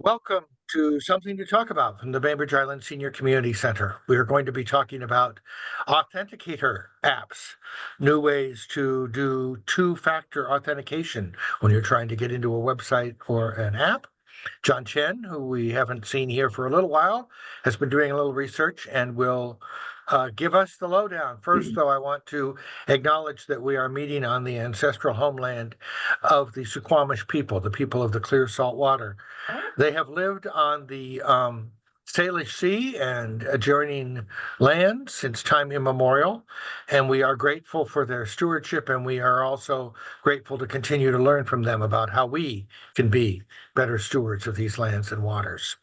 Welcome to Something to Talk About from the Bainbridge Island Senior Community Center. We are going to be talking about authenticator apps, new ways to do two-factor authentication when you're trying to get into a website or an app. John Chen, who we haven't seen here for a little while, has been doing a little research and will give us the lowdown. First, though, I want to acknowledge that we are meeting on the ancestral homeland of the Suquamish people, the people of the clear salt water. They have lived on the Salish Sea and adjoining land since time immemorial, and we are grateful for their stewardship, and we are also grateful to continue to learn from them about how we can be better stewards of these lands and waters.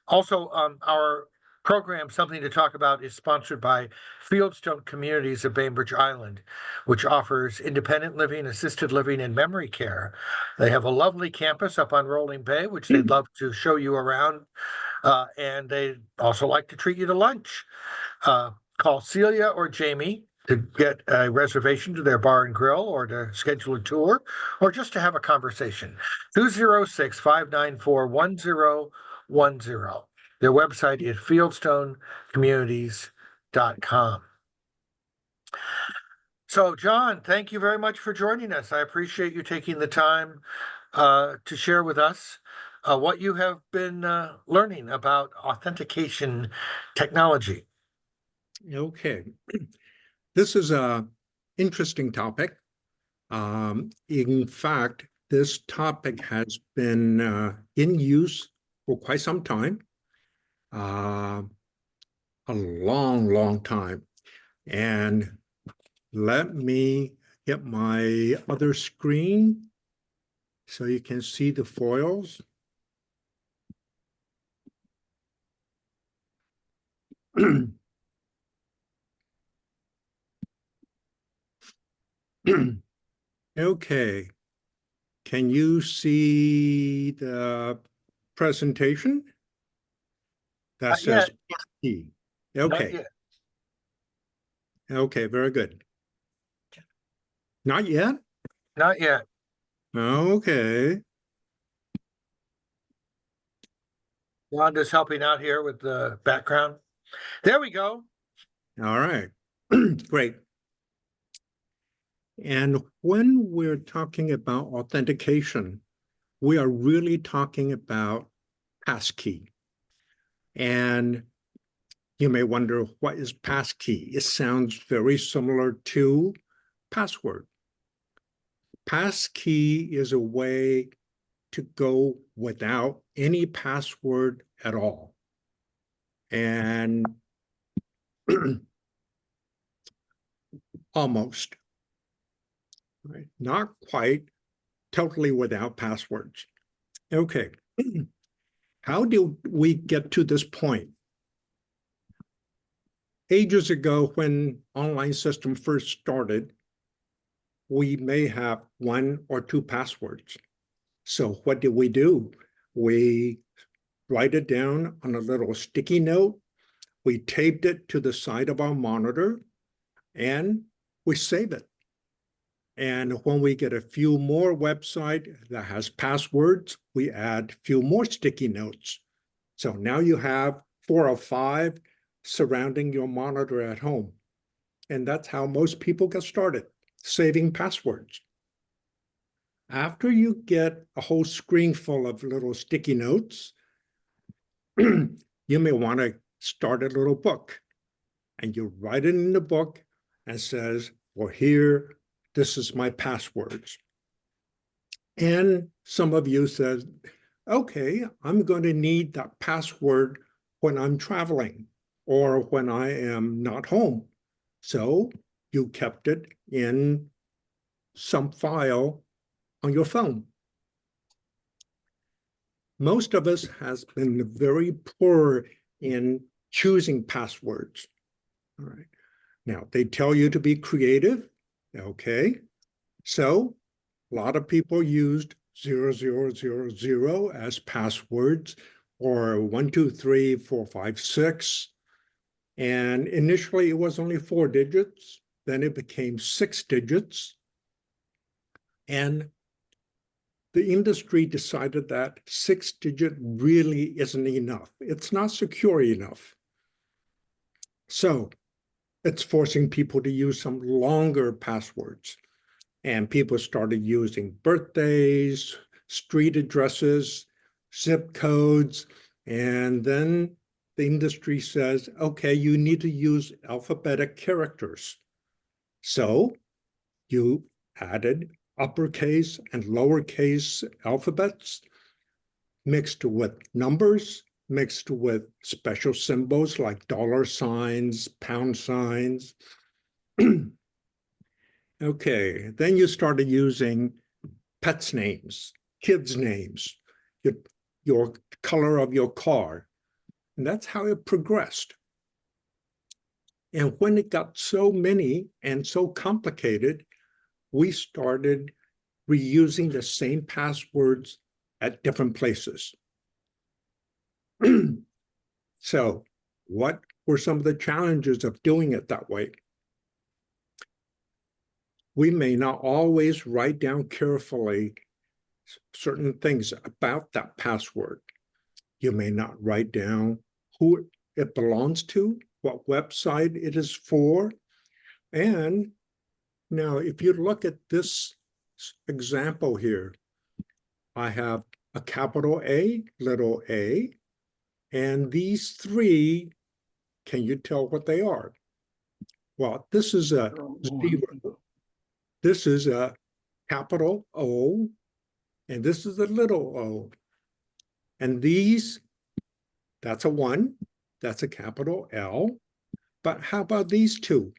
Also, our program, Something to Talk About, is sponsored by Fieldstone Communities of Bainbridge Island, which offers independent living, assisted living, and memory care. They have a lovely campus up on Rolling Bay, which they'd love to show you around, and they also like to treat you to lunch. Call Celia or Jamie to get a reservation to their bar and grill, or to schedule a tour, or just to have a conversation. 206-594-1010. Their website is fieldstonecommunities.com. So, John, thank you very much for joining us. I appreciate you taking the time to share with us what you have been learning about authentication technology. Okay. This is an interesting topic. In fact, this topic has been in use for quite some time, a long time. And let me get my other screen so you can see the foils. Okay. Can you see the presentation? That says Passkey. Okay. Okay, very good. Not yet? Not yet. Okay. Wanda's helping out here with the background. There we go. All right. Great. And when we're talking about authentication, we are really talking about passkey. And you may wonder, what is passkey? It sounds very similar to password. Passkey is a way to go without any password at all. And almost, right? Not quite totally without passwords. Okay. How did we get to this point? Ages ago, when online system first started, we may have one or two passwords. So what did we do? We write it down on a little sticky note. We taped it to the side of our monitor, and we save it. And when we get a few more website that has passwords, we add a few more sticky notes. So now you have 4 or 5 surrounding your monitor at home. And that's how most people get started, saving passwords. After you get a whole screen full of little sticky notes, you may want to start a little book. And you write it in the book and says, well, here, this is my passwords. And some of you says, okay, I'm going to need that password when I'm traveling or when I am not home. So you kept it in some file on your phone. Most of us has been very poor in choosing passwords. All right. Now, they tell you to be creative. Okay. So a lot of people used 0000 as passwords, or 123456. And initially it was only 4 digits. Then it became 6 digits. And the industry decided that 6-digit really isn't enough. It's not secure enough. So it's forcing people to use some longer passwords. And people started using birthdays, street addresses, zip codes, and then the industry says, okay, you need to use alphabetic characters. So you added uppercase and lowercase alphabets mixed with numbers, mixed with special symbols like dollar signs, pound signs. Okay, then you started using pets' names, kids' names, your color of your car. And that's how it progressed. And when it got so many and so complicated, we started reusing the same passwords at different places. So, what were some of the challenges of doing it that way? We may not always write down carefully certain things about that password. You may not write down who it belongs to, what website it is for. And now, if you look at this example here, I have a capital A, little a, and these three, can you tell what they are? Well, this is a zero. This is a capital O, and this is a little o. And these, that's a 1, that's a capital L. But how about these two?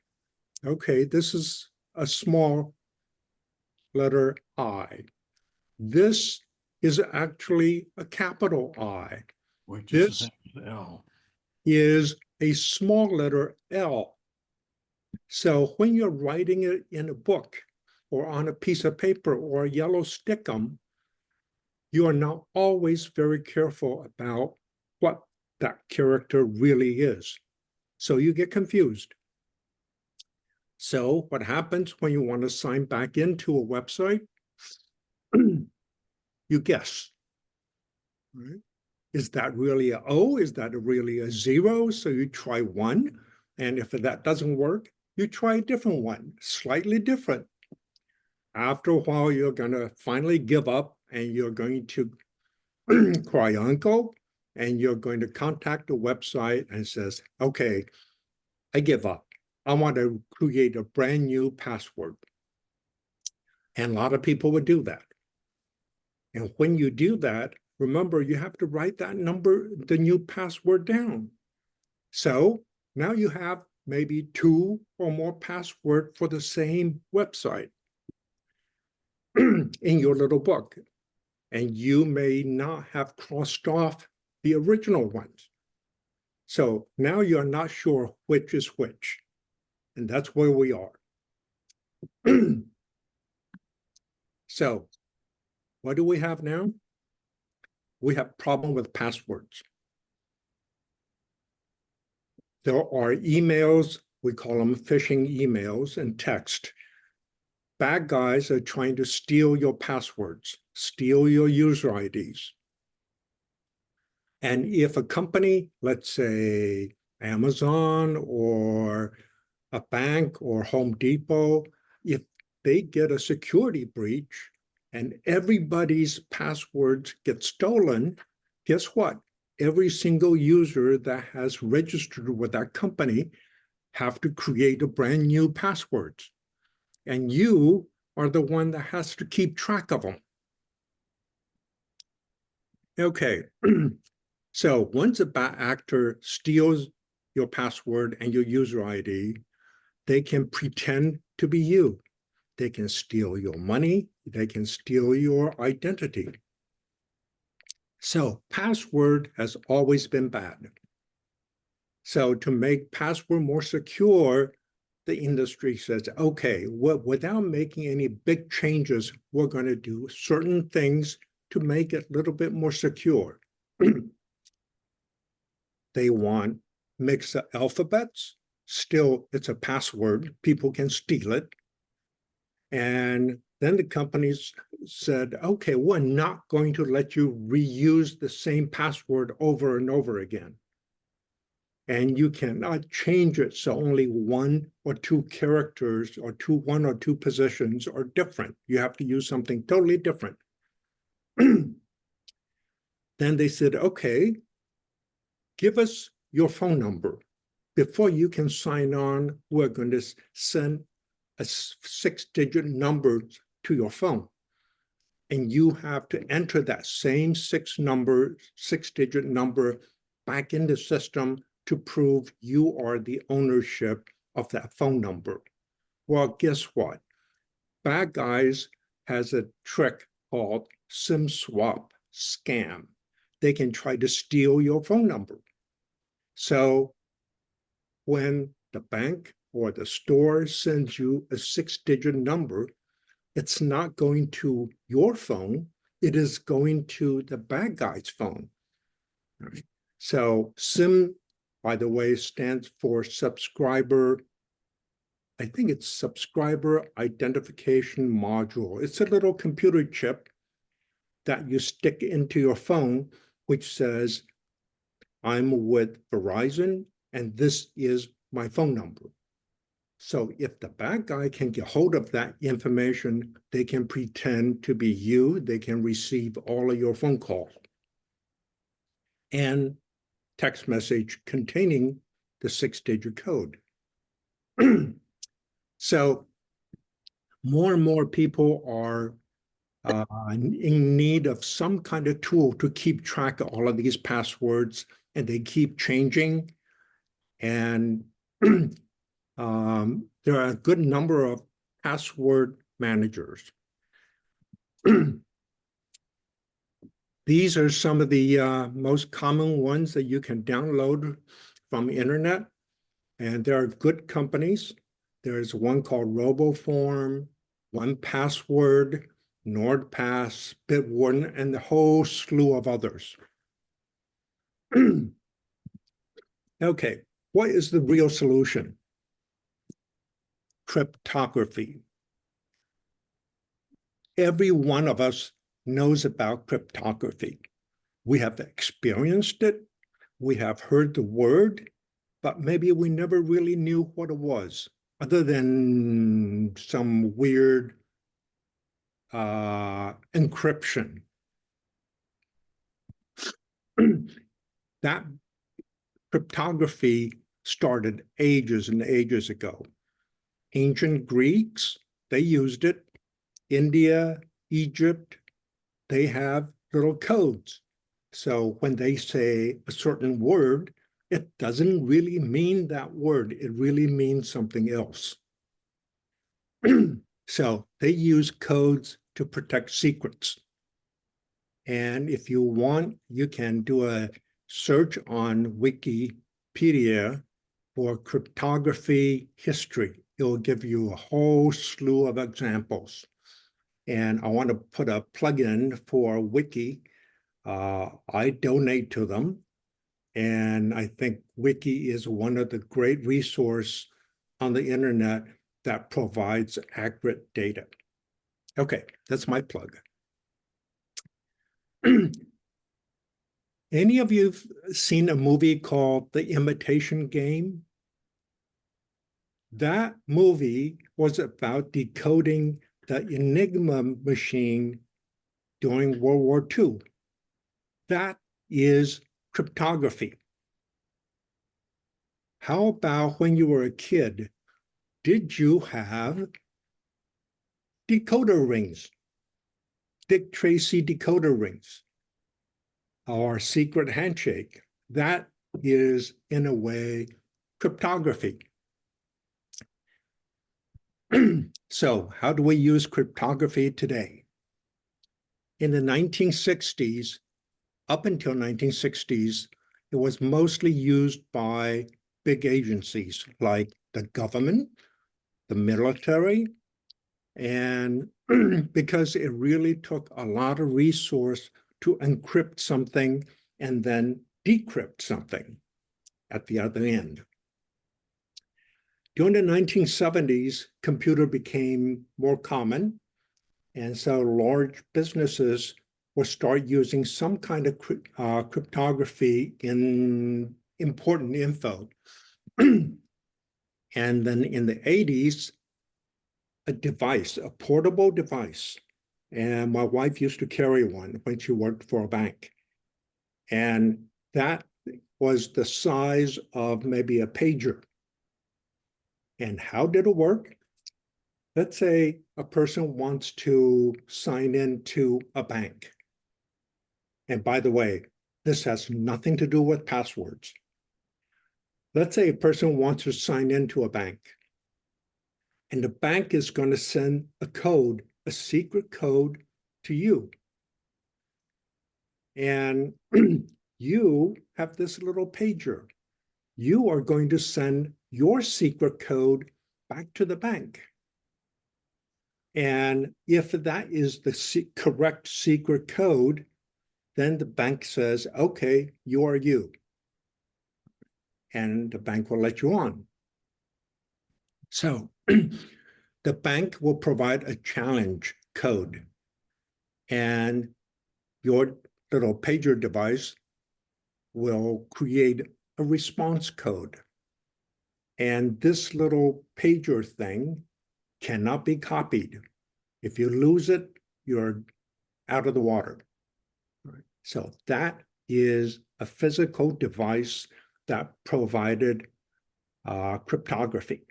Okay, this is a small letter I. This is actually a capital I. This L. is a small letter L. So when you're writing it in a book or on a piece of paper or a yellow stickum, you are not always very careful about what that character really is. So you get confused. So what happens when you want to sign back into a website? You guess. Right? Is that really a O? Is that really a 0? So you try 1. And if that doesn't work, you try a different one, slightly different. After a while, you're going to finally give up and you're going to cry uncle, and you're going to contact the website and says, okay, I give up. I want to create a brand new password. And a lot of people would do that. And when you do that, remember, you have to write that number, the new password down. So now you have maybe 2 or more passwords for the same website in your little book. And you may not have crossed off the original ones. So now you're not sure which is which. And that's where we are. So what do we have now? We have problem with passwords. There are emails, we call them phishing emails, and text. Bad guys are trying to steal your passwords, steal your user IDs. And if a company, let's say Amazon or a bank or Home Depot, if they get a security breach and everybody's passwords get stolen, guess what? Every single user that has registered with that company have to create a brand new password. And you are the one that has to keep track of them. Okay, so once a bad actor steals your password and your user ID, they can pretend to be you. They can steal your money. They can steal your identity. So password has always been bad. So to make password more secure, the industry says, okay, without making any big changes, we're going to do certain things to make it a little bit more secure. They want mix of alphabets. Still, it's a password. People can steal it. And Then the companies said, okay, we're not going to let you reuse the same password over and over again. And you cannot change it so only one or two characters or one or two positions are different. You have to use something totally different. Then they said, okay, give us your phone number. Before you can sign on, we're going to send a 6-digit number to your phone. And you have to enter that same 6-digit number back in the system to prove you are the ownership of that phone number. Well, guess what? Bad guys has a trick called SIM swap scam. They can try to steal your phone number. So when the bank or the store sends you a 6-digit number, it's not going to your phone, it is going to the bad guy's phone. So SIM, by the way, stands for subscriber, I think it's subscriber identification module. It's a little computer chip that you stick into your phone, which says, I'm with Verizon, and this is my phone number. So if the bad guy can get hold of that information, they can pretend to be you. They can receive all of your phone calls and text message containing the 6-digit code. So more and more people are in need of some kind of tool to keep track of all of these passwords, and they keep changing. And there are a good number of password managers. These are some of the most common ones that you can download from the internet, and there are good companies. There's one called RoboForm, 1Password, NordPass, Bitwarden, and the whole slew of others. Okay, what is the real solution? Cryptography. Every one of us knows about cryptography. We have experienced it, we have heard the word, but maybe we never really knew what it was, other than some weird encryption. That cryptography started ages and ages ago. Ancient Greeks, they used it. India, Egypt, they have little codes. So when they say a certain word, it doesn't really mean that word. It really means something else. So they use codes to protect secrets. And if you want, you can do a search on Wikipedia for cryptography history. It will give you a whole slew of examples. And I want to put a plug-in for Wiki. I donate to them. And I think Wiki is one of the great resources on the internet that provides accurate data. Okay, that's my plug. Any of you seen a movie called The Imitation Game? That movie was about decoding the Enigma machine during World War II. That is cryptography. How about when you were a kid? Did you have decoder rings? Dick Tracy decoder rings? Or secret handshake? That is, in a way, cryptography. So how do we use cryptography today? In the 1960s, up until 1960s, it was mostly used by big agencies like the government, the military, and because it really took a lot of resource to encrypt something and then decrypt something at the other end. During the 1970s, computer became more common, And so large businesses will start using some kind of cryptography in important info. And then in the 80s, a portable device. And my wife used to carry one when she worked for a bank. And that was the size of maybe a pager. And how did it work? Let's say a person wants to sign into a bank. And by the way, this has nothing to do with passwords. Let's say a person wants to sign into a bank, and the bank is going to send a code, a secret code to you. And you have this little pager. You are going to send your secret code back to the bank. And if that is the correct secret code, then the bank says, okay, you are you. And the bank will let you on. So the bank will provide a challenge code, and your little pager device will create a response code. And this little pager thing cannot be copied. If you lose it, you're out of the water. So that is a physical device that provided cryptography.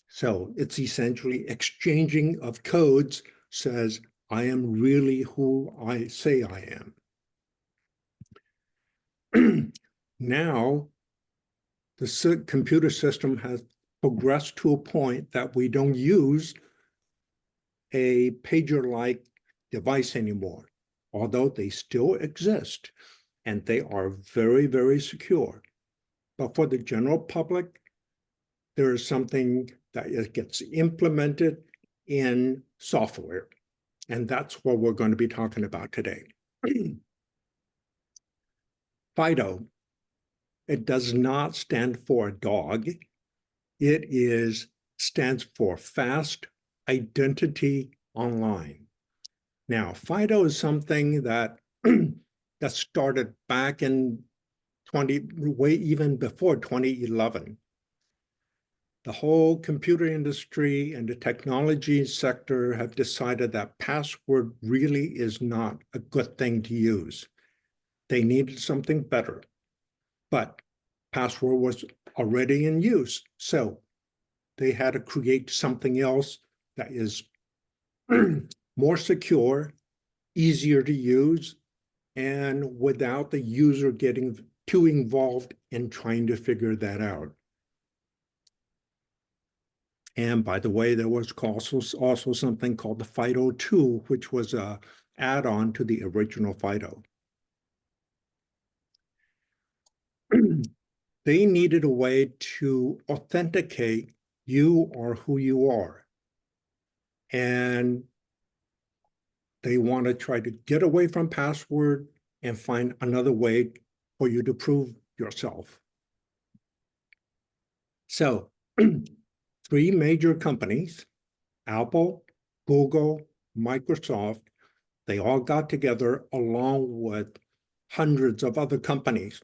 So it's essentially exchanging of codes, says, I am really who I say I am. Now, the computer system has progressed to a point that we don't use a pager-like device anymore, although they still exist and they are very, very secure. But for the general public, there is something that gets implemented in software. And that's what we're going to be talking about today. FIDO, it does not stand for dog. It stands for Fast Identity Online. Now, FIDO is something that that started back in way even before 2011. The whole computer industry and the technology sector have decided that password really is not a good thing to use. They needed something better, but password was already in use. So they had to create something else that is more secure, easier to use, and without the user getting too involved in trying to figure that out. And by the way, there was also something called the FIDO 2, which was an add-on to the original FIDO. They needed a way to authenticate you or who you are. And they want to try to get away from password and find another way for you to prove yourself. So three major companies, Apple, Google, Microsoft, they all got together along with hundreds of other companies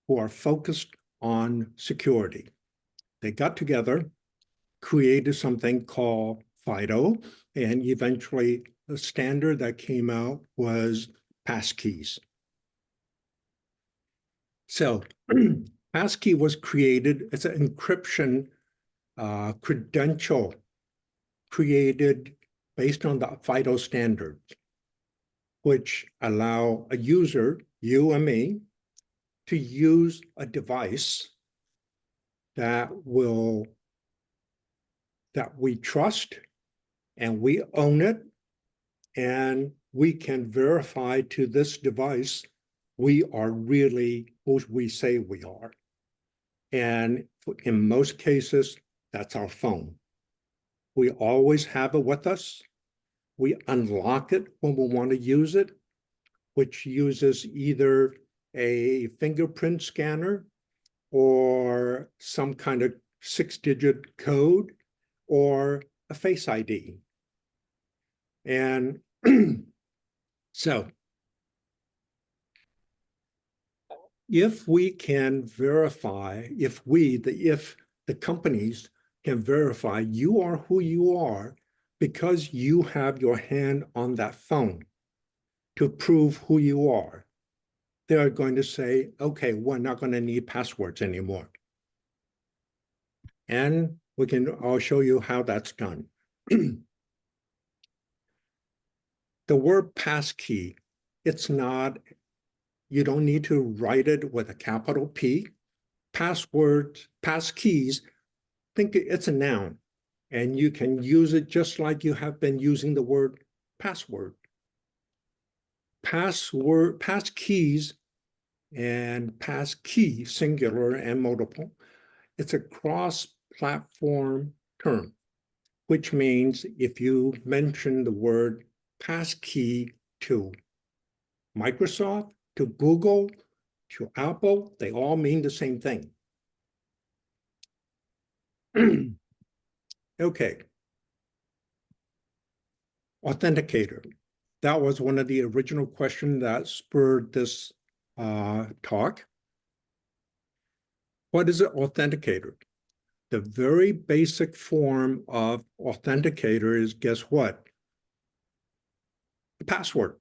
who are focused on security. They got together, created something called FIDO, and eventually the standard that came out was Passkeys. So Passkey was created as an encryption credential created based on the FIDO standards, which allow a user, you and me, to use a device that we trust and we own it, and we can verify to this device we are really who we say we are. And in most cases, that's our phone. We always have it with us. We unlock it when we want to use it, which uses either a fingerprint scanner or some kind of 6-digit code or a Face ID. And so if we can verify, if the companies can verify you are who you are because you have your hand on that phone to prove who you are, they're going to say, okay, we're not going to need passwords anymore. And I'll show you how that's done. The word passkey, it's not, you don't need to write it with a capital P. Passwords, passkeys, think it's a noun, and you can use it just like you have been using the word password. Passkeys, and passkey, singular and multiple, it's a cross-platform term, which means if you mention the word passkey to Microsoft, to Google, to Apple, they all mean the same thing. Okay. Authenticator. That was one of the original questions that spurred this talk. What is an authenticator? The very basic form of authenticator is, guess what? The password.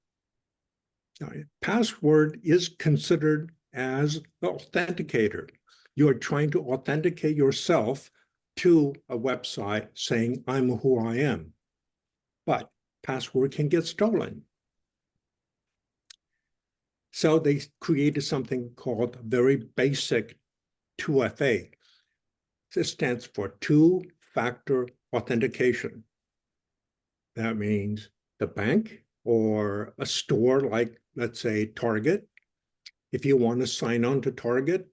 Password is considered as the authenticator. You are trying to authenticate yourself to a website saying, I'm who I am. But password can get stolen. So they created something called very basic 2FA. This stands for two-factor authentication. That means the bank or a store like, let's say, Target. If you want to sign on to Target,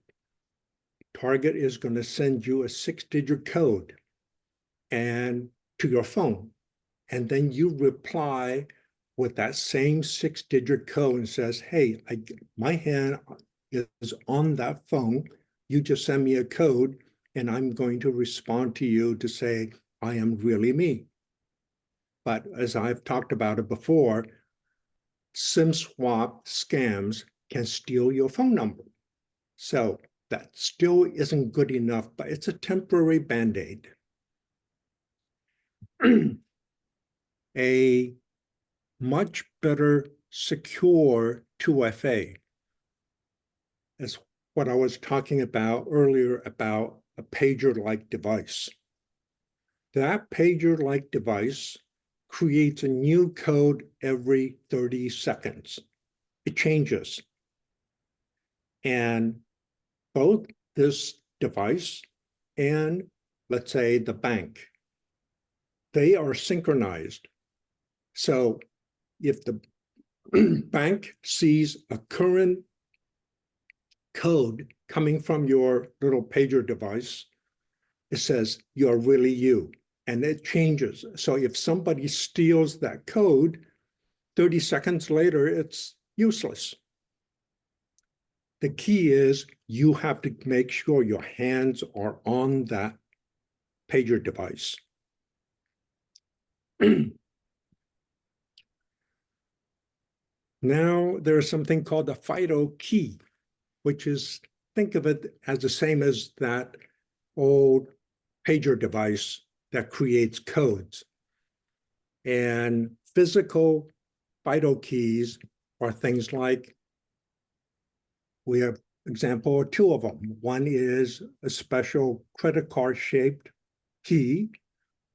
Target is going to send you a 6-digit code and to your phone. And then you reply with that same 6-digit code and says, hey, my hand is on that phone. You just send me a code and I'm going to respond to you to say, I am really me. But as I've talked about it before, SIM swap scams can steal your phone number. So that still isn't good enough, but it's a temporary Band-Aid. A much better secure 2FA is what I was talking about earlier about a pager-like device. That pager-like device creates a new code every 30 seconds. It changes. And both this device and, let's say, the bank, they are synchronized. So if the bank sees a current code coming from your little pager device, it says, you're really you. And it changes. So if somebody steals that code, 30 seconds later, it's useless. The key is you have to make sure your hands are on that pager device. Now there's something called the FIDO key, which is, think of it as the same as that old pager device that creates codes. And physical FIDO keys are things like, we have example of two of them. One is a special credit card shaped key,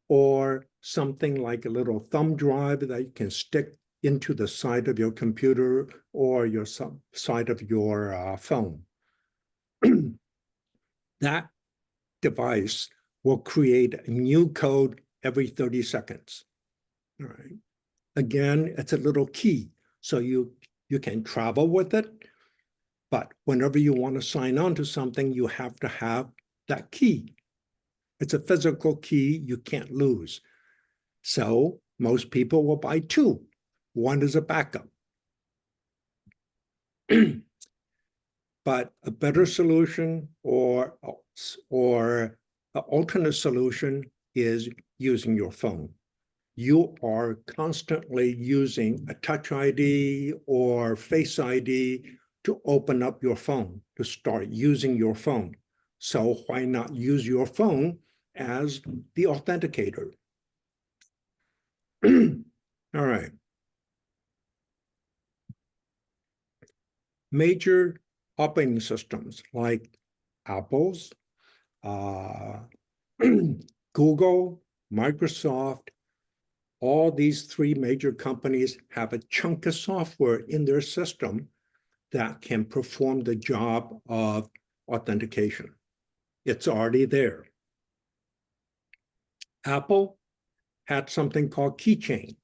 or something like a little thumb drive that you can stick into the side of your computer or your side of your phone. That device will create a new code every 30 seconds. All right. Again, it's a little key, so you can travel with it, but whenever you want to sign on to something, you have to have that key. It's a physical key you can't lose. So most people will buy two. One is a backup. But a better solution or an alternate solution is using your phone. you are constantly using a Touch ID or Face ID to open up your phone, to start using your phone. So why not use your phone as the authenticator? All right. Major operating systems like Apple's, Google, Microsoft, all these three major companies have a chunk of software in their system that can perform the job of authentication. It's already there. Apple had something called Keychain,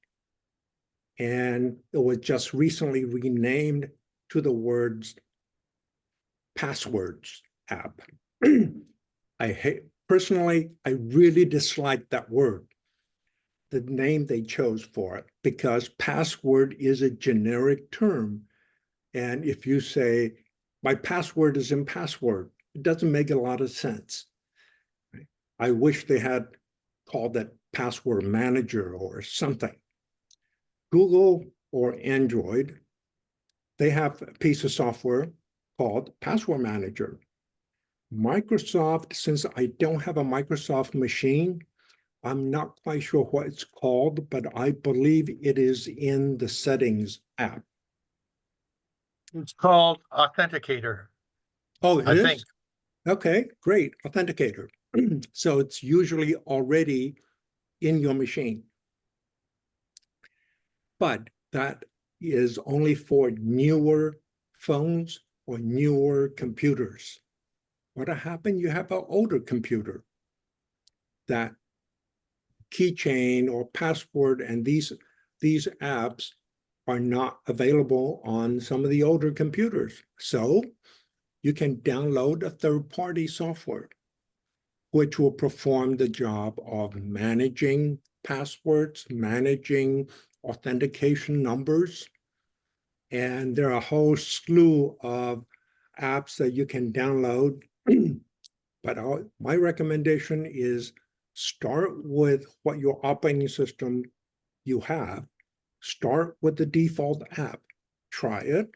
and it was just recently renamed to the words Passwords app. Personally, I really dislike that word, the name they chose for it, because password is a generic term. And if you say, my password is in password, it doesn't make a lot of sense. I wish they had called it password manager or something. Google or Android, they have a piece of software called Password Manager. Microsoft, since I don't have a Microsoft machine, I'm not quite sure what it's called, but I believe it is in the settings app. It's called Authenticator, Oh, it I is? think. Okay, great. Authenticator. So it's usually already in your machine. But that is only for newer phones or newer computers. What happened? You have an older computer. That keychain or password and these apps are not available on some of the older computers. So you can download a third-party software which will perform the job of managing passwords, managing authentication numbers. And there are a whole slew of apps that you can download. But my recommendation is start with what your operating system you have. Start with the default app. Try it.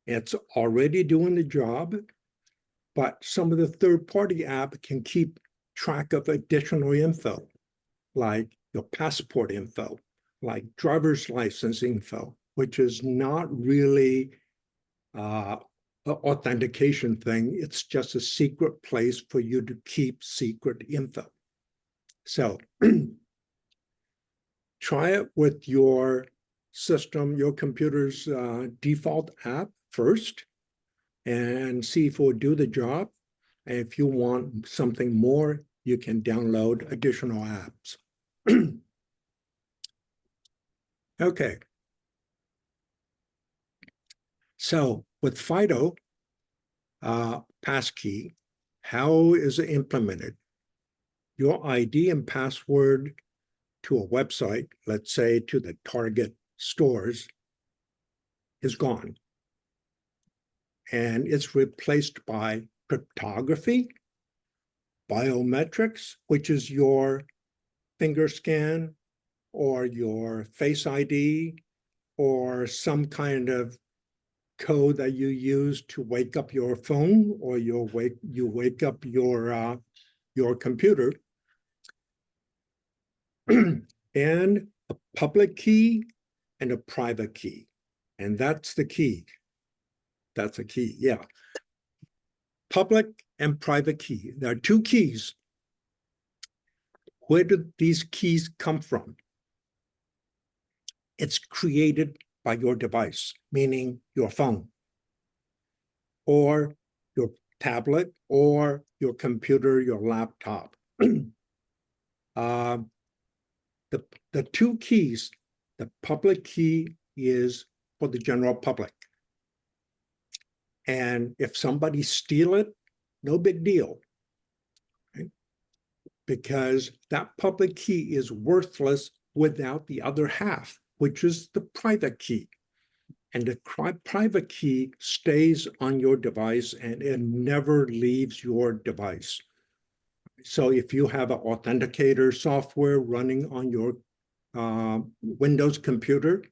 It's already doing the job, but some of the third-party app can keep track of additional info, like your passport info, like driver's license info, which is not really an authentication thing. It's just a secret place for you to keep secret info. So try it with your system, your computer's default app first, and see if it will do the job. And if you want something more, you can download additional apps. Okay. So with FIDO, passkey, how is it implemented? Your ID and password to a website, let's say to the Target stores, is gone. And it's replaced by cryptography, biometrics, which is your finger scan or your Face ID or some kind of code that you use to wake up your phone or you wake up your computer. And a public key and a private key. And that's the key. That's a key, yeah. Public and private key. There are two keys. Where do these keys come from? It's created by your device, meaning your phone, or your tablet, or your computer, your laptop. The two keys, the public key is for the general public. And if somebody steal it, no big deal. Right? Because that public key is worthless without the other half, which is the private key. And the private key stays on your device and it never leaves your device. So if you have an authenticator software running on your Windows computer,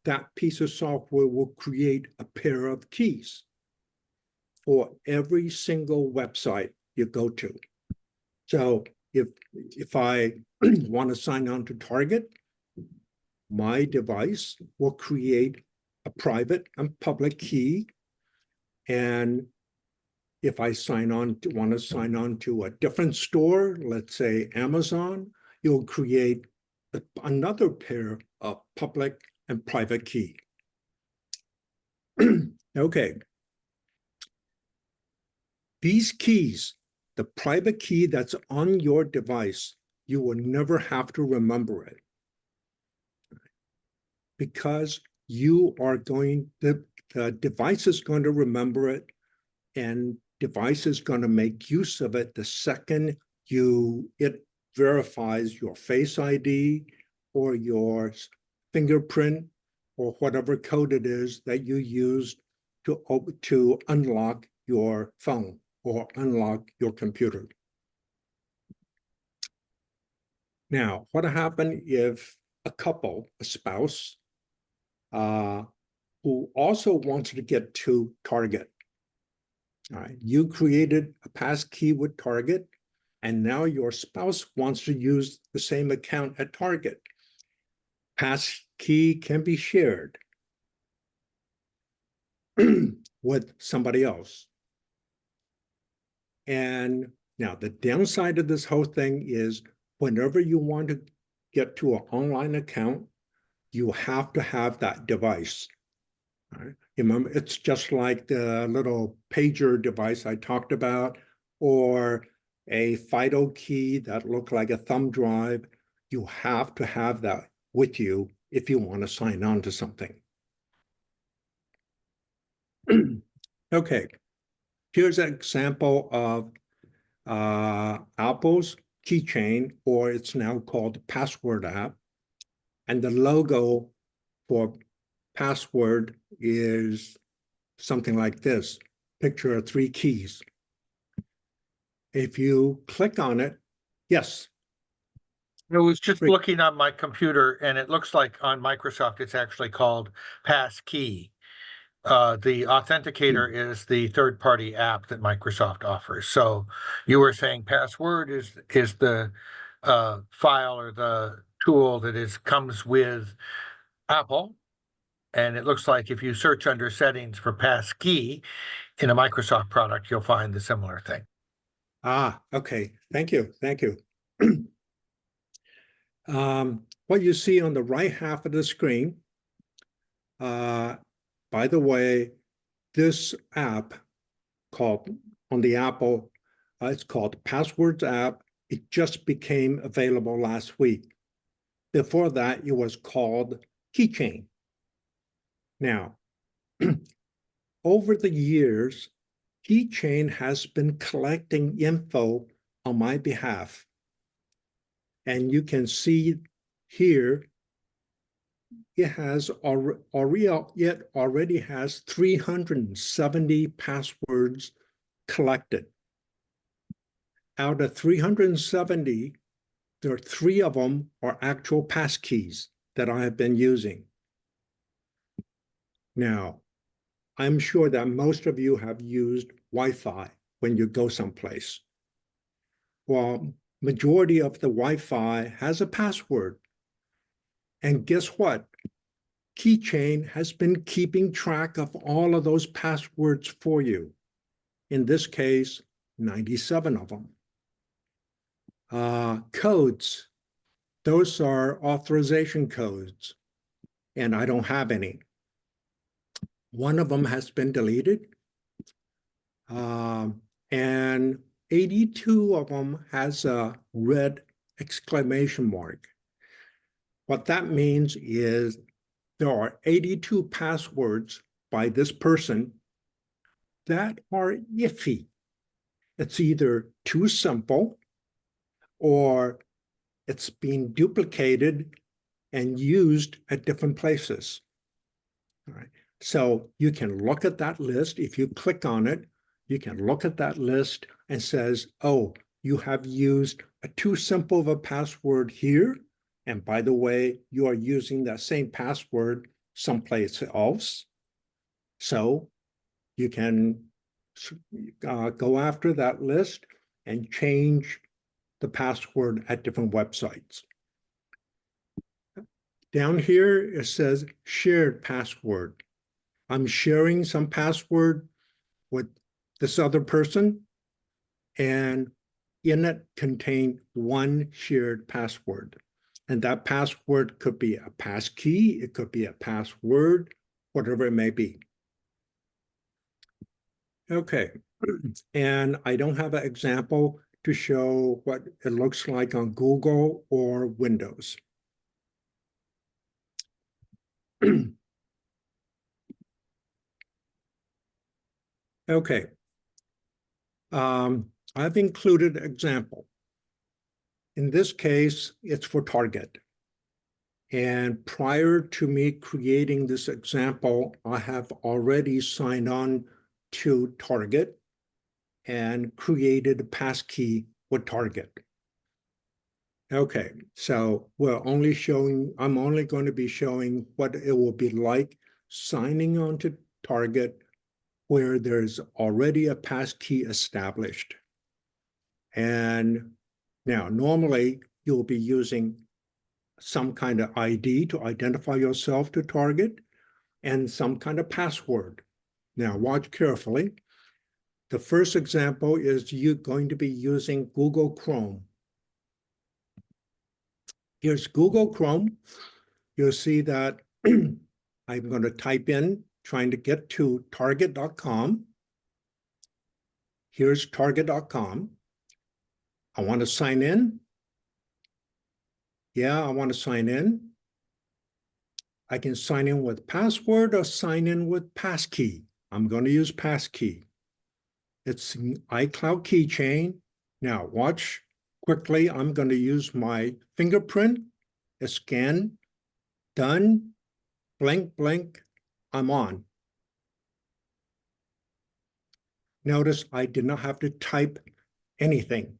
that piece of software will create a pair of keys for every single website you go to. So if I want to sign on to Target, my device will create a private and public key. And if I want to sign on to a different store, let's say Amazon, you'll create another pair of public and private key. Okay. These keys, the private key that's on your device, you will never have to remember it, because the device is going to remember it, and device is going to make use of it the second it verifies your Face ID or your fingerprint or whatever code it is that you use to unlock your phone or unlock your computer. Now, what happened if a couple, a spouse, who also wants to get to Target? All right, you created a passkey with Target, and now your spouse wants to use the same account at Target. Passkey can be shared with somebody else. And now the downside of this whole thing is whenever you want to get to an online account, you have to have that device. Right? Remember, it's just like the little pager device I talked about, or a FIDO key that looked like a thumb drive. You have to have that with you if you want to sign on to something. Okay, here's an example of Apple's keychain, or it's now called Password app. And the logo for Password is something like this, picture of 3 keys. If you click on it, yes. I was just looking on my computer, and it looks like on Microsoft, it's actually called Passkey. The authenticator is the third-party app that Microsoft offers. So you were saying password is the file or the tool that comes with Apple. And it looks like if you search under settings for passkey in a Microsoft product, you'll find the similar thing. Okay. Thank you. Thank you. What you see on the right half of the screen, by the way, this app called on the Apple, it's called Passwords app. It just became available last week. Before that, it was called Keychain. Now, over the years, Keychain has been collecting info on my behalf. And you can see here, it already has 370 passwords collected. Out of 370, there are 3 of them are actual passkeys that I have been using. Now, I'm sure that most of you have used Wi-Fi when you go someplace. Well, majority of the Wi-Fi has a password. And guess what? Keychain has been keeping track of all of those passwords for you. In this case, 97 of them. Codes, those are authorization codes, and I don't have any. One of them has been deleted, and 82 of them has a red exclamation mark. What that means is there are 82 passwords by this person that are iffy. It's either too simple or it's being duplicated and used at different places. All right. So you can look at that list. If you click on it, you can look at that list and says, oh, you have used a too simple of a password here, And by the way, you are using that same password someplace else. So you can go after that list and change the password at different websites. Down here, it says shared password. I'm sharing some password with this other person, and in it contain one shared password. And that password could be a passkey, it could be a password, whatever it may be. Okay, and I don't have an example to show what it looks like on Google or Windows. Okay, I've included an example. In this case, it's for Target. And prior to me creating this example, I have already signed on to Target and created a passkey with Target. Okay, so I'm only going to be showing what it will be like signing on to Target where there's already a passkey established. And now, normally you'll be using some kind of ID to identify yourself to Target and some kind of password. Now, watch carefully. The first example is you're going to be using Google Chrome. Here's Google Chrome. You'll see that I'm going to type in trying to get to target.com. Here's target.com. I want to sign in. Yeah, I want to sign in. I can sign in with password or sign in with passkey. I'm going to use passkey. It's an iCloud keychain. Now watch quickly. I'm going to use my fingerprint, scan, done, blink, blink, I'm on. Notice I did not have to type anything.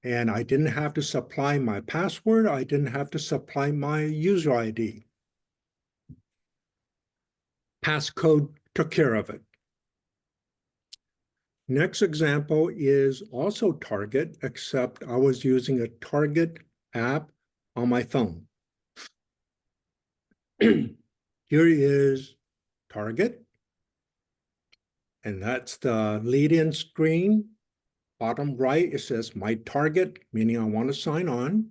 And I didn't have to supply my password. I didn't have to supply my user ID. Passcode took care of it. Next example is also Target, except I was using a Target app on my phone. Here is Target, and that's the lead-in screen. Bottom right, it says My Target, meaning I want to sign on.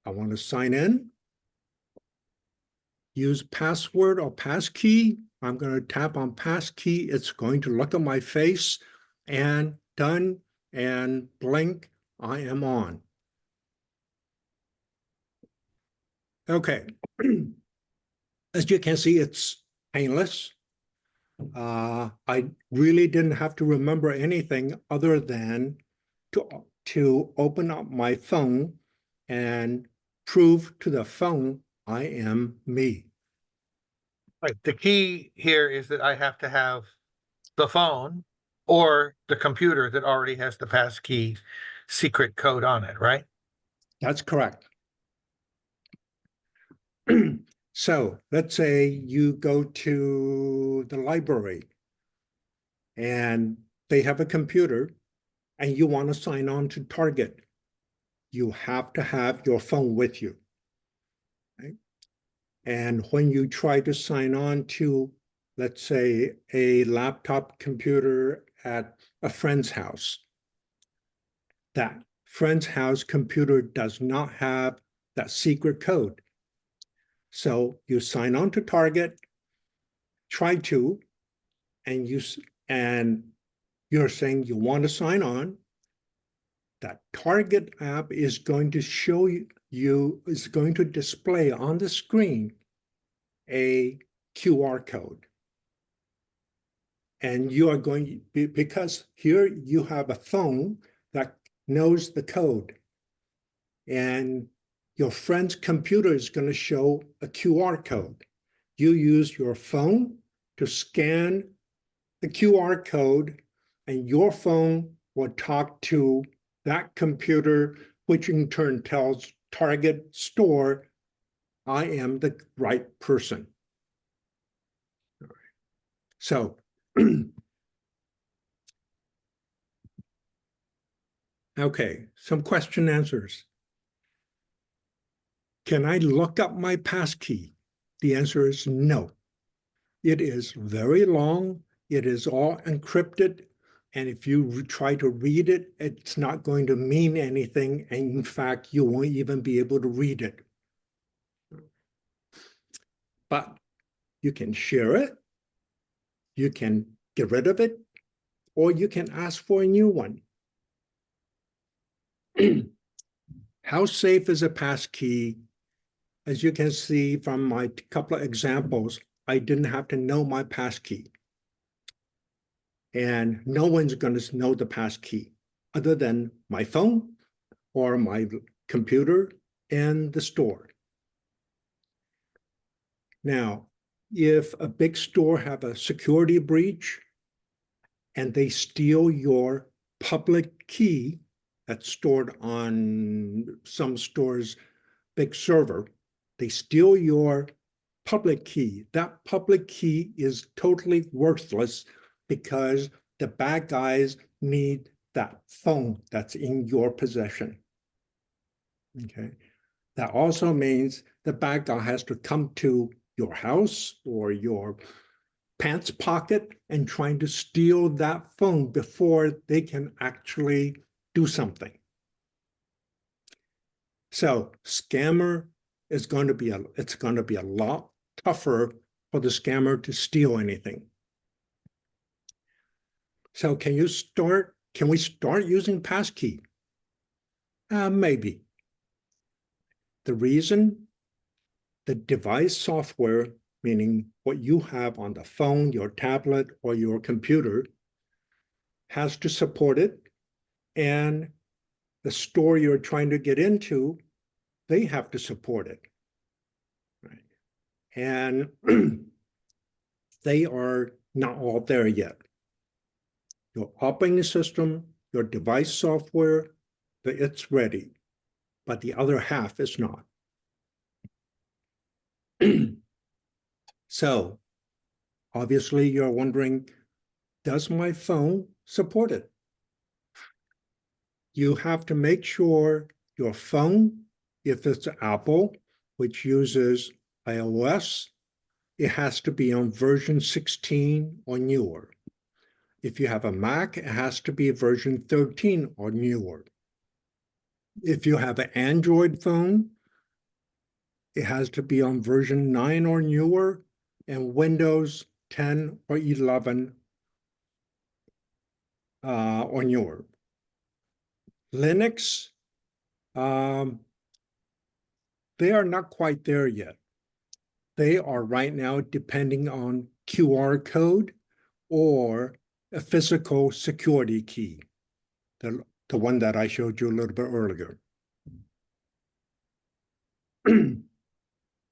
I want to sign in. Use password or passkey. I'm going to tap on passkey. It's going to look at my face and done and blink. I am on. Okay. As you can see, it's painless. I really didn't have to remember anything other than to open up my phone and prove to the phone I am me. Right. The key here is that I have to have the phone or the computer that already has the passkey secret code on it, right? That's correct. So let's say you go to the library and they have a computer and you want to sign on to Target. You have to have your phone with you. Right? And when you try to sign on to, let's say, a laptop computer at a friend's house, that friend's house computer does not have that secret code. So you sign on to Target, try to, and you're saying you want to sign on. That Target app is going to show you is going to display on the screen a QR code. And you are going to, because here you have a phone that knows the code. And your friend's computer is going to show a QR code. You use your phone to scan the QR code, and your phone will talk to that computer, which in turn tells target store, I am the right person. So, okay, some question answers. Can I look up my passkey? The answer is no. It is very long. It is all encrypted. And if you try to read it, it's not going to mean anything. And in fact, you won't even be able to read it. But you can share it. You can get rid of it, or you can ask for a new one. How safe is a passkey? As you can see from my couple of examples, I didn't have to know my passkey. And no one's going to know the passkey other than my phone or my computer and the store. Now, if a big store have a security breach and they steal your public key that's stored on some store's big server, they steal your public key. That public key is totally worthless because the bad guys need that phone that's in your possession. Okay. That also means the bad guy has to come to your house or your pants pocket and trying to steal that phone before they can actually do something. So scammer is going to be a lot tougher for the scammer to steal anything. So can we start using passkey? Maybe. The reason, the device software, meaning what you have on the phone, your tablet, or your computer, has to support it. And the store you're trying to get into, they have to support it. Right? And they are not all there yet. Your operating system, your device software, it's ready, but the other half is not. So obviously you're wondering, does my phone support it? You have to make sure your phone, if it's Apple, which uses iOS, it has to be on version 16 or newer. If you have a Mac, it has to be version 13 or newer. If you have an Android phone, it has to be on version 9 or newer, and Windows 10 or 11 or newer. Linux, they are not quite there yet. They are right now depending on QR code or a physical security key, the one that I showed you a little bit earlier.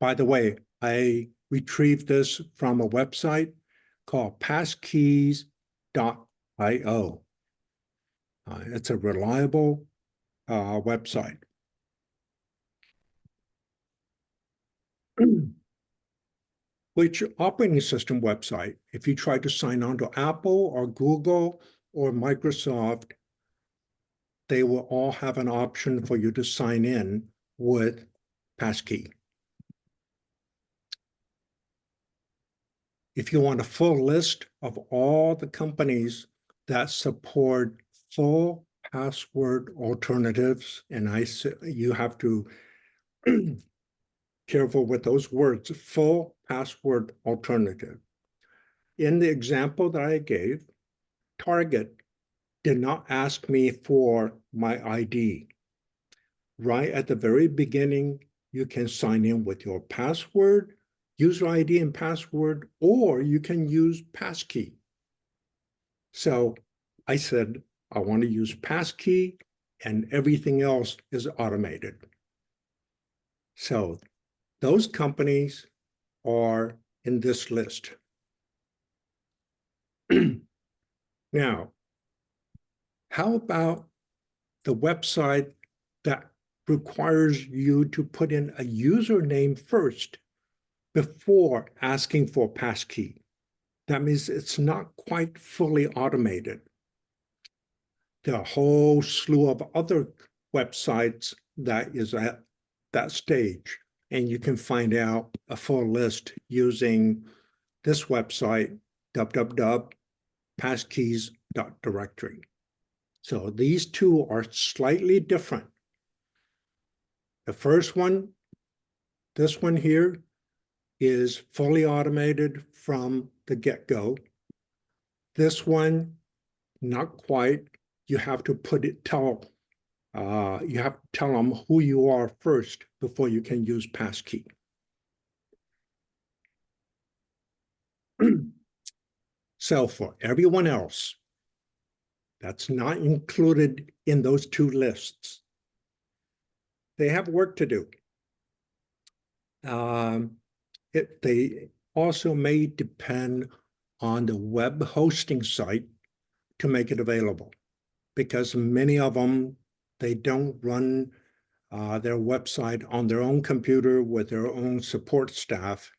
By the way, I retrieved this from a website called Passkeys.io. It's a reliable website. Which operating system website, if you try to sign on to Apple or Google or Microsoft, they will all have an option for you to sign in with Passkey. If you want a full list of all the companies that support full password alternatives, and you have to careful with those words, full password alternative. In the example that I gave, Target did not ask me for my ID. Right at the very beginning, you can sign in with your password, user ID and password, or you can use Passkey. So I said, I want to use Passkey, and everything else is automated. So those companies are in this list. Now, How about the website that requires you to put in a username first before asking for a passkey? That means it's not quite fully automated. There are a whole slew of other websites that is at that stage, and you can find out a full list using this website, www.passkeys.directory. So these two are slightly different. The first one, this one here, is fully automated from the get-go. This one, not quite. You have to you have to tell them who you are first before you can use passkey. So for everyone else, that's not included in those two lists. They have work to do. They also may depend on the web hosting site to make it available, because many of them, they don't run their website on their own computer with their own support staff.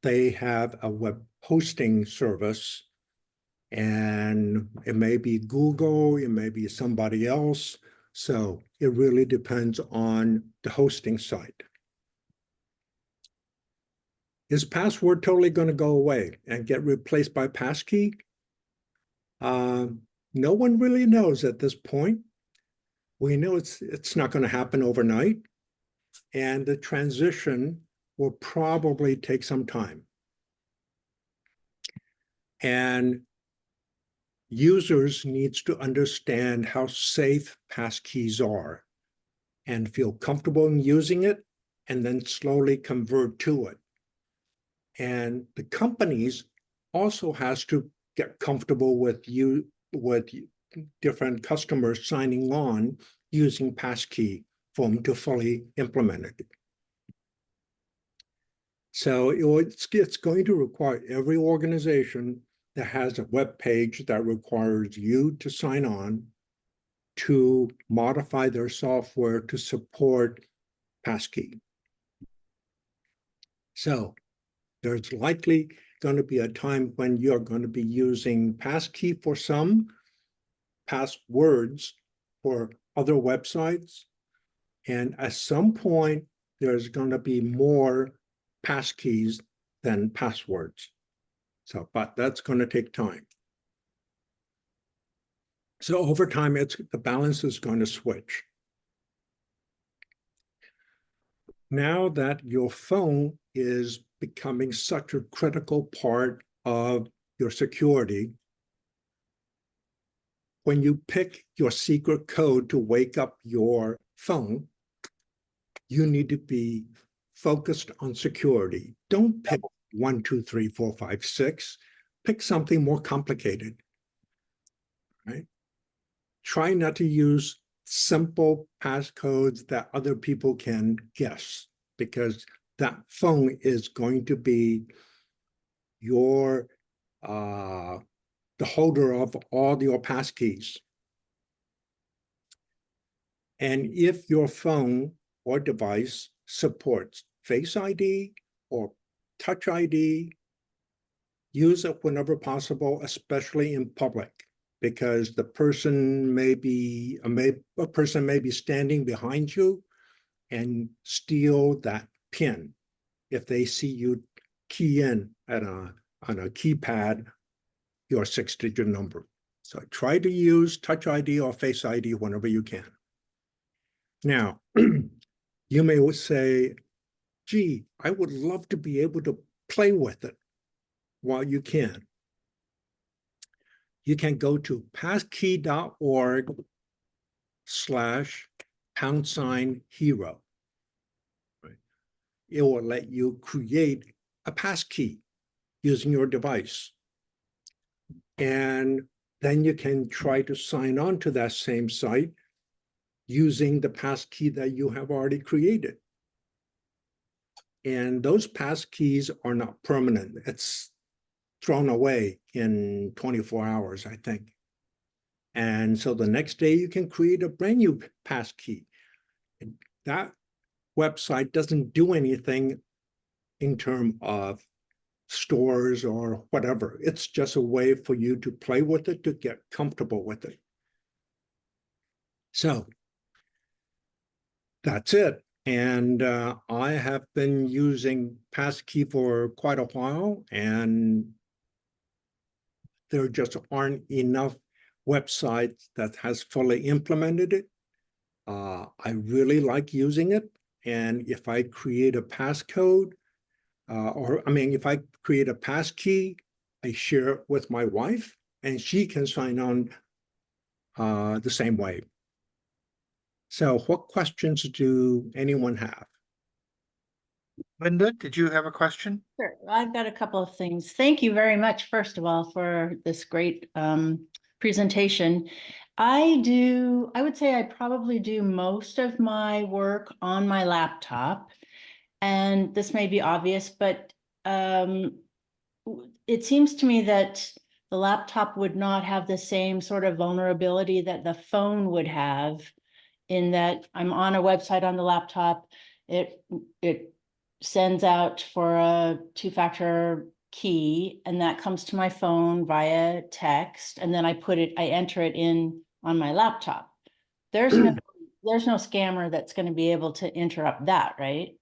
They have a web hosting service, and it may be Google, it may be somebody else. So it really depends on the hosting site. Is password totally going to go away and get replaced by passkey? No one really knows at this point. We know it's not going to happen overnight, and the transition will probably take some time. And users needs to understand how safe passkeys are and feel comfortable in using it, and then slowly convert to it. And the companies also has to get comfortable with different customers signing on using passkey for them to fully implement it. So it's going to require every organization that has a web page that requires you to sign on to modify their software to support passkey. So there's likely going to be a time when you're going to be using passkey for some, passwords for other websites, and at some point there's going to be more passkeys than passwords. So, but that's going to take time. So over time, the balance is going to switch. Now that your phone is becoming such a critical part of your security, when you pick your secret code to wake up your phone, you need to be focused on security. Don't pick 1, 2, 3, 4, 5, 6. Pick something more complicated, right? Try not to use simple passcodes that other people can guess, because that phone is going to be your the holder of all your passkeys. And if your phone or device supports Face ID or Touch ID, use it whenever possible, especially in public, because the person may be a person may be standing behind you and steal that PIN if they see you key in on a keypad your 6-digit number. So try to use Touch ID or Face ID whenever you can. Now, you may say, gee, I would love to be able to play with it. While you can go to passkey.org/#hero. Right? It will let you create a passkey using your device. And then you can try to sign on to that same site using the passkey that you have already created. And those passkeys are not permanent. It's thrown away in 24 hours, I think. And so the next day you can create a brand new passkey. And that website doesn't do anything in terms of stores or whatever. It's just a way for you to play with it, to get comfortable with it. So that's it. And I have been using Passkey for quite a while, and there just aren't enough websites that has fully implemented it. I really like using it. And if I create a passcode, if I create a passkey, I share it with my wife, and she can sign on the same way. So what questions do anyone have? Linda, did you have a question? Sure, I've got a couple of things. Thank you very much, first of all, for this great presentation. I would say I probably do most of my work on my laptop. And this may be obvious, but it seems to me that the laptop would not have the same sort of vulnerability that the phone would have, in that I'm on a website on the laptop. It sends out for a two-factor key, and that comes to my phone via text, and then I enter it in on my laptop. There's no scammer that's going to be able to interrupt that, right?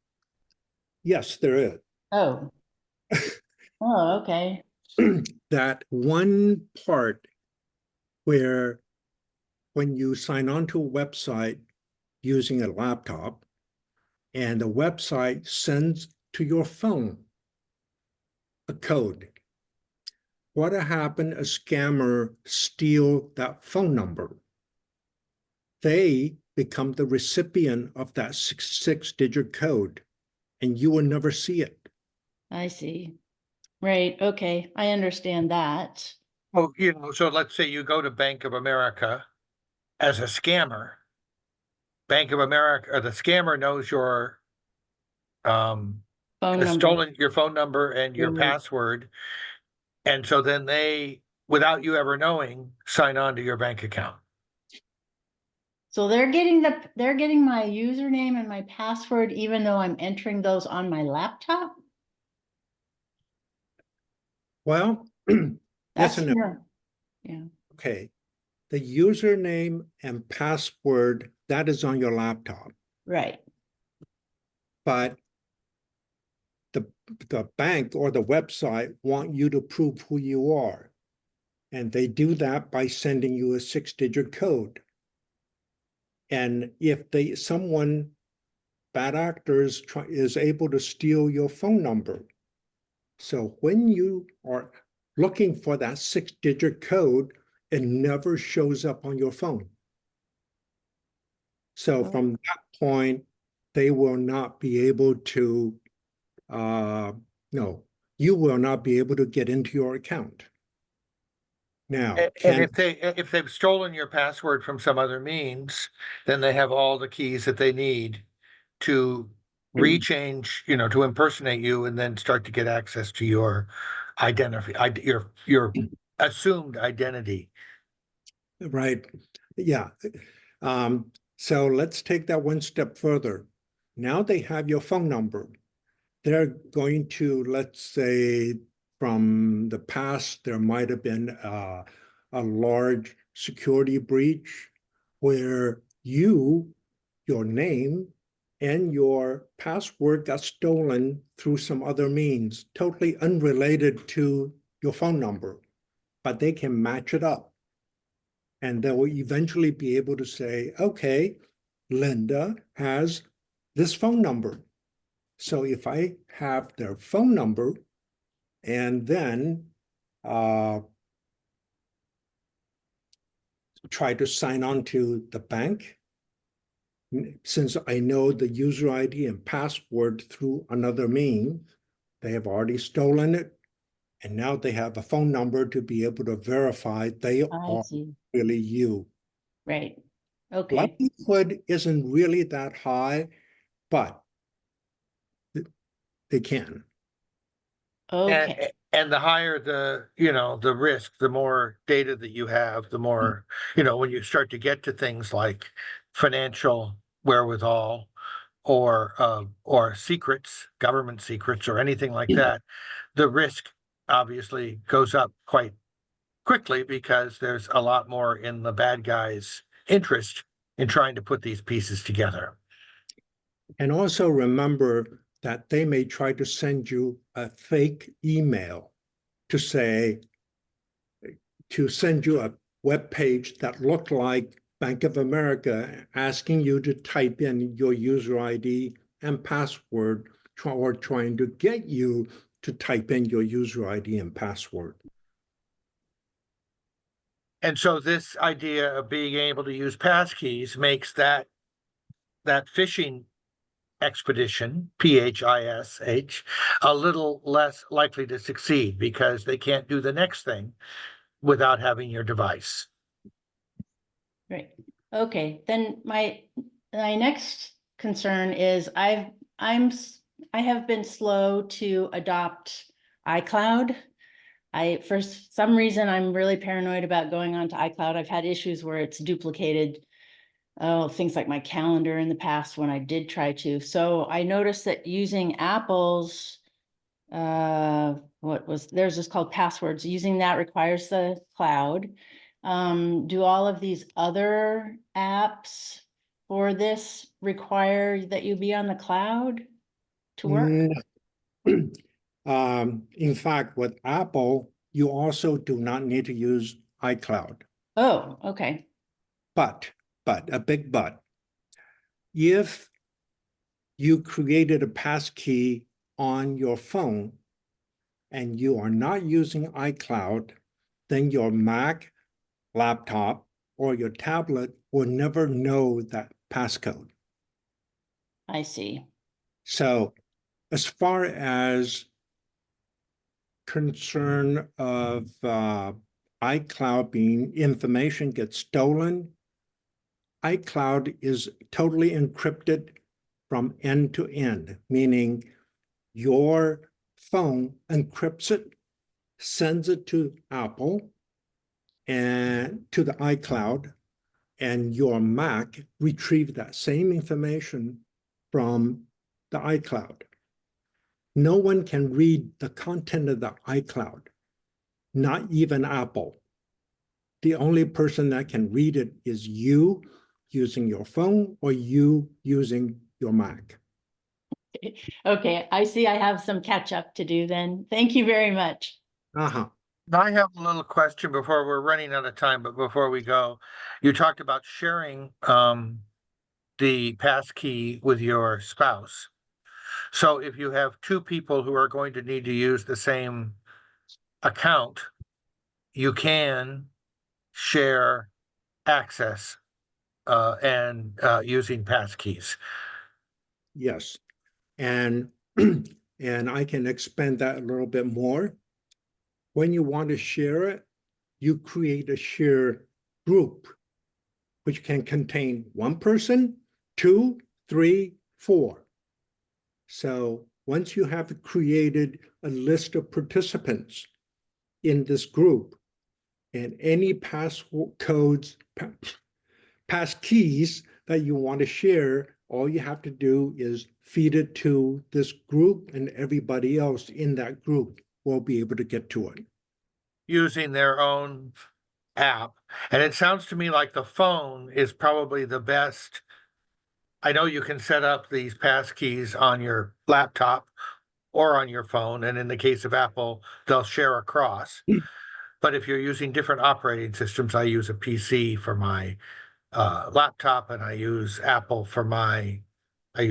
Yes, there is. Oh. Oh, okay. That one part where when you sign on to a website using a laptop, and the website sends to your phone a code. What happens? A scammer steal that phone number. They become the recipient of that six-digit code, and you will never see it. I see. Right. Okay. I understand that. Oh, so let's say you go to Bank of America as a scammer. Bank of America, or the scammer knows your Phone has number. stolen your phone number and your password. And so then they, without you ever knowing, sign on to your bank account. So they're getting my username and my password, even though I'm entering those on my laptop? Well, yes and no. Yeah. Okay. The username and password, that is on your laptop. Right. But the bank or the website want you to prove who you are. And they do that by sending you a six-digit code. And if bad actors is able to steal your phone number. So when you are looking for that six-digit code, it never shows up on your phone. So from that point, they will not be able to, you will not be able to get into your account. Now, And if they've stolen your password from some other means, then they have all the keys that they need to rechange, to impersonate you and then start to get access to your your assumed identity. Right. Yeah. So let's take that one step further. Now they have your phone number. They're going to, let's say, from the past, there might have been a large security breach where your name and your password got stolen through some other means, totally unrelated to your phone number, but they can match it up. And they will eventually be able to say, okay, Linda has this phone number. So if I have their phone number and then try to sign on to the bank, since I know the user ID and password through another means, they have already stolen it. And now they have a phone number to be able to verify they are really you. Right. Okay. Likelihood isn't really that high, but they can. Okay. And the higher the, the risk, the more data that you have, the more, when you start to get to things like financial wherewithal or secrets, government secrets, or anything like that, the risk obviously goes up quite quickly because there's a lot more in the bad guy's interest in trying to put these pieces together. And also remember that they may try to send you a fake email to send you a web page that looked like Bank of America, asking you to type in your user ID and password, or trying to get you to type in your user ID and password. And so this idea of being able to use passkeys makes that phishing expedition, PHISH, a little less likely to succeed because they can't do the next thing without having your device. Right. Okay, then my next concern is I have been slow to adopt iCloud. For some reason, I'm really paranoid about going onto iCloud. I've had issues where it's duplicated things like my calendar in the past when I did try to. So I noticed that using Apple's theirs is called Passwords. Using that requires the cloud. Do all of these other apps for this require that you be on the cloud to work? In fact, with Apple, you also do not need to use iCloud. Oh, okay. But, a big but, if you created a passkey on your phone and you are not using iCloud, then your Mac, laptop, or your tablet will never know that passcode. I see. So as far as concern of iCloud being information gets stolen, iCloud is totally encrypted from end to end, meaning your phone encrypts it, sends it to Apple and to the iCloud, and your Mac retrieves that same information from the iCloud. No one can read the content of the iCloud, not even Apple. The only person that can read it is you using your phone or you using your Mac. Okay, I see I have some catch up to do then. Thank you very much. Uh-huh. I have a little question before we're running out of time, but before we go, you talked about sharing the passkey with your spouse. So if you have two people who are going to need to use the same account, you can share access and using passkeys. Yes. And and I can expand that a little bit more. When you want to share it, you create a share group, which can contain one person, 2, 3, 4. So once you have created a list of participants in this group, and any passkeys that you want to share, all you have to do is feed it to this group, and everybody else in that group will be able to get to it. Using their own app. And it sounds to me like the phone is probably the best. I know you can set up these passkeys on your laptop or on your phone. And in the case of Apple, they'll share across. But if you're using different operating systems, I use a PC for my laptop, and I use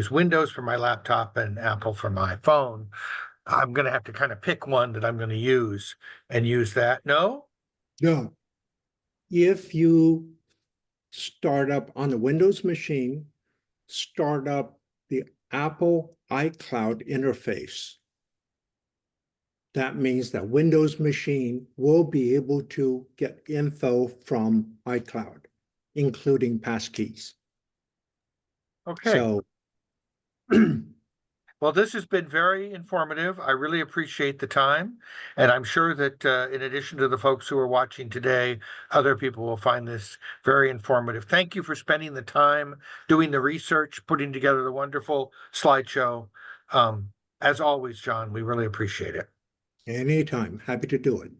Windows for my laptop and Apple for my phone. I'm going to have to kind of pick one that I'm going to use and use that. No? No. If you start up on the Windows machine, start up the Apple iCloud interface, that means that Windows machine will be able to get info from iCloud, including passkeys. Okay. So Well, this has been very informative. I really appreciate the time. And I'm sure that in addition to the folks who are watching today, other people will find this very informative. Thank you for spending the time doing the research, putting together the wonderful slideshow. As always, John, we really appreciate it. Anytime, happy to do it.